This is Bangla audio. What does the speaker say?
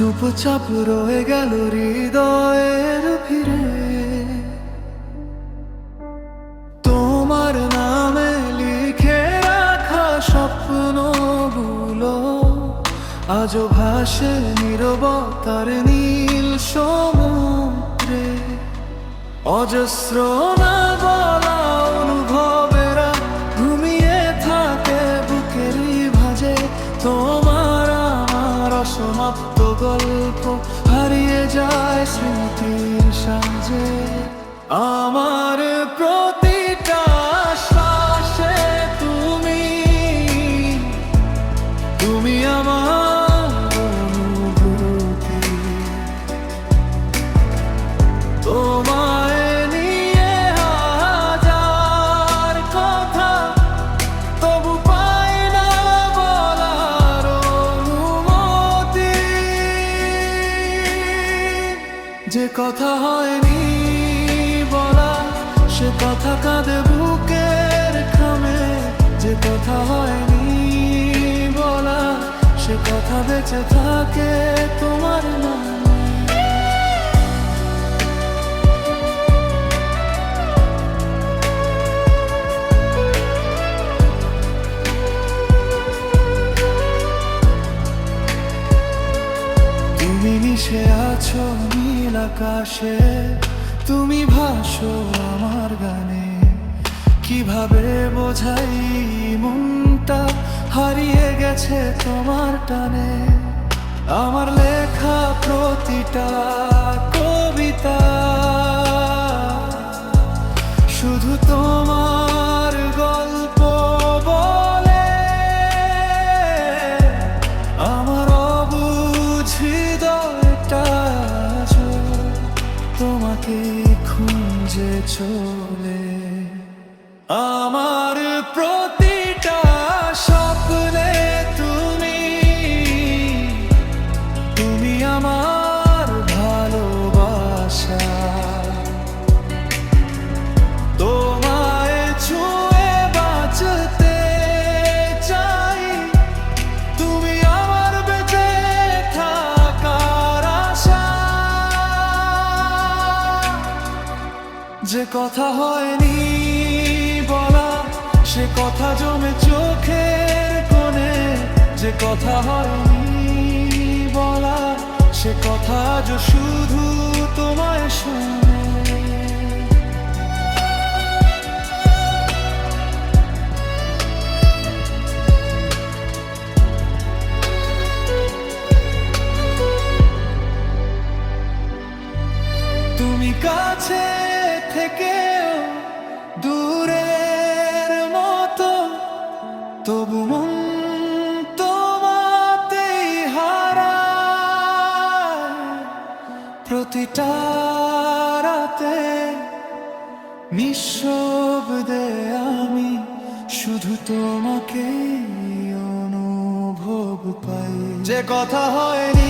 চুপচাপ রয়ে গেল হৃদয়ের ভিড়ে, তোমার নামে লিখে রাখা স্বপ্নগুলো আজও ভাসে নীরবতার নীল সমুদ্রে। অজস্র না বলা অনুভবেরা ঘুমিয়ে থাকে বুকেরই ভাঁজে, তোমার আমার অসমাপ্ত গল্প হারিয়ে যায় স্মৃতির সাঁঝে। আমার প্রতিটা শ্বাসে তুমি, তুমি আমার অনুভূতি। তোমায় নিয়ে হাজার কথা, তবু পাই না বলার অনুমতি। যে কথা হয়নি বলা, সে কথা কাঁদে বুকের খামে। যে কথা হয়নি বলা, সে কথা বেঁচে থাকে তোমার নামে। তুমি মিশে আছো নীল আকাশে, তুমি ভাসো আমার গানে। কিভাবে বোঝাই মনটা হারিয়ে গেছে তোমার টানে। আমার লেখা প্রতিটা কবিতা শুধু তোমার গল্প বলে। আমার অবুঝ হৃদয়টা আজও তোমাকে খুঁজে চলে। আমার প্রতিটা স্বপ্নে তুমি, তুমি আমার ভালোবাসা। তোমায় ছুঁয়ে বাঁচতে চাই, তুমি আমার বেঁচে থাকার আশা। যে কথা হয়নি বলা, সে কথা জমে চোখের কোণে। যে কথা হয়নি বলা, সে কথা আজ শুধু তোমায় শোনে। তুমি কাছে থেকেও দূরের মতো, তবু মন তোমাতেই হারায়। প্রতিটা রাতে নিঃশব্দে আমি শুধু তোমাকে অনুভব পাই। যে কথা হয়নি